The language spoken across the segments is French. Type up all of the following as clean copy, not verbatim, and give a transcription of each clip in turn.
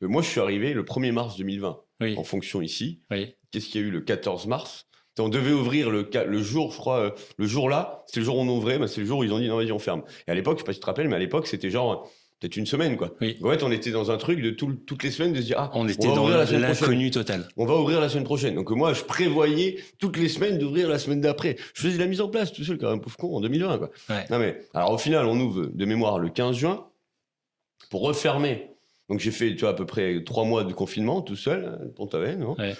Moi, je suis arrivé le 1er mars 2020 Oui, en fonction ici. oui. Qu'est-ce qu'il y a eu le 14 mars? On devait ouvrir le jour, je crois, le jour là, c'était le jour où on ouvrait, c'est le jour où ils ont dit non, vas-y, on ferme. Et à l'époque, je sais pas si tu te rappelles, mais à l'époque, c'était genre peut-être une semaine, quoi. Oui. Donc, en fait, on était dans un truc de toutes les semaines de se dire, ah, On on était va dans ouvrir la semaine prochaine. l'inconnu total. On va ouvrir la semaine prochaine. Donc moi, je prévoyais toutes les semaines d'ouvrir la semaine d'après. Je faisais la mise en place tout seul, comme un pauvre con, en 2020, quoi. Ouais. Non mais, alors au final, on ouvre de mémoire le 15 juin pour refermer. Donc j'ai fait, tu vois, à peu près 3 mois de confinement tout seul, Pont-Aven, non? Ouais.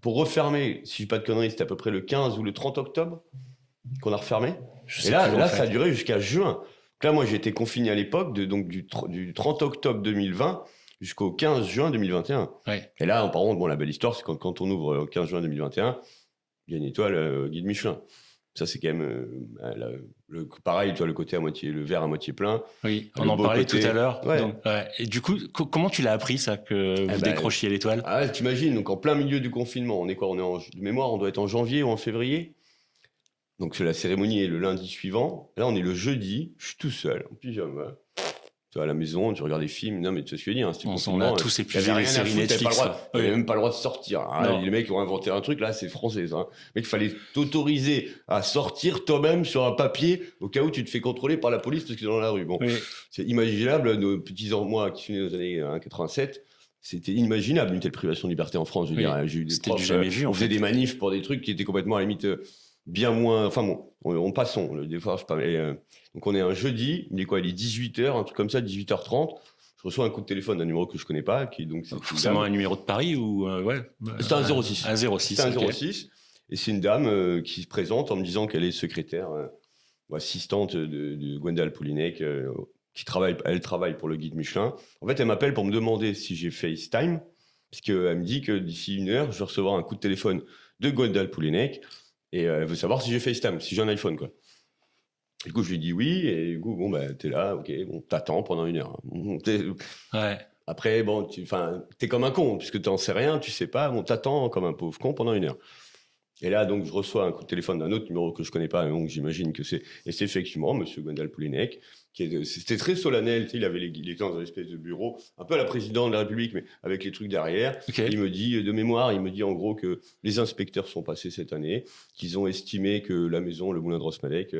Pour refermer, si je dis pas de conneries, c'était à peu près le 15 ou le 30 octobre qu'on a refermé. Je Et sais là, plus, là en fait. ça a duré jusqu'à juin. Donc là, moi, j'ai été confiné à l'époque, donc du 30 octobre 2020 jusqu'au 15 juin 2021. Ouais. Et là, par contre, bon, la belle histoire, c'est quand on ouvre au 15 juin 2021, il y a une étoile guide Michelin. Ça, c'est quand même pareil, tu vois, le côté à moitié, le verre à moitié plein. Oui, Le on en beau parlait côté. tout à l'heure. Ouais. Donc, ouais. Et du coup, comment tu l'as appris, ça, que vous décrochiez l'étoile? Ah, t'imagines, donc en plein milieu du confinement, on est quoi? On est de mémoire, on doit être en janvier ou en février. Donc la cérémonie est le lundi suivant. Là, on est le jeudi, je suis tout seul, en pyjama. Tu vois, à la maison, tu regardes des films. Non, mais tu sais ce que je veux dire. On a tous épuisé les séries Netflix. T'avais même pas le droit de sortir. Hein. Non. Les mecs ont inventé un truc, là, c'est français, ça. Hein. Mec, il fallait t'autoriser à sortir toi-même sur un papier au cas où tu te fais contrôler par la police parce que c'est dans la rue. Bon, Oui. c'est imaginable. Nos petits moi qui suis né dans les années 87, c'était inimaginable une telle privation de liberté en France. Je veux Oui. dire, j'ai eu des C'était profs, du jamais vu, on en faisait fait. des manifs pour des trucs qui étaient complètement à la limite bien moins. Enfin bon, on passons. Des fois, je sais pas. Mais, donc on est un jeudi, il est quoi? Il est 18h, un truc comme ça, 18h30. Je reçois un coup de téléphone d'un numéro que je connais pas, qui donc c'est Forcément un numéro de Paris ou ouais. C'est un 06. Un 06. C'est un ok. 06. Et c'est une dame qui se présente en me disant qu'elle est secrétaire ou assistante de Gwendal Poulinec, elle travaille pour le guide Michelin. En fait, elle m'appelle pour me demander si j'ai FaceTime, parce qu'elle me dit que d'ici 1 heure, je vais recevoir un coup de téléphone de Gwendal Poulinec, et elle veut savoir si j'ai FaceTime, si j'ai un iPhone, quoi. Du coup, je lui dis oui, et du coup, bon, bah, t'es là, ok, bon, t'attends pendant 1 heure. Ouais. Après, bon, t'es comme un con, puisque t'en sais rien, tu sais pas, bon, t'attends comme un pauvre con pendant 1 heure. Et là, donc, je reçois un coup de téléphone d'un autre numéro que je connais pas, donc j'imagine que c'est... Et c'est effectivement Monsieur Gwendal Poulinec, c'était très solennel, tu sais, il était dans un espèce de bureau, un peu à la présidente de la République, mais avec les trucs derrière. Okay. Il me dit, de mémoire, il me dit en gros que les inspecteurs sont passés cette année, qu'ils ont estimé que la maison, le moulin de Rosmalek,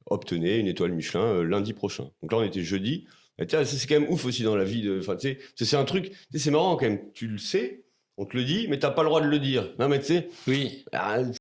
obtenait une étoile Michelin lundi prochain. Donc là, on était jeudi. Et c'est quand même ouf aussi dans la vie. C'est un truc, c'est marrant quand même. Tu le sais, on te le dit, mais t'as pas le droit de le dire. Non, mais tu sais, Oui.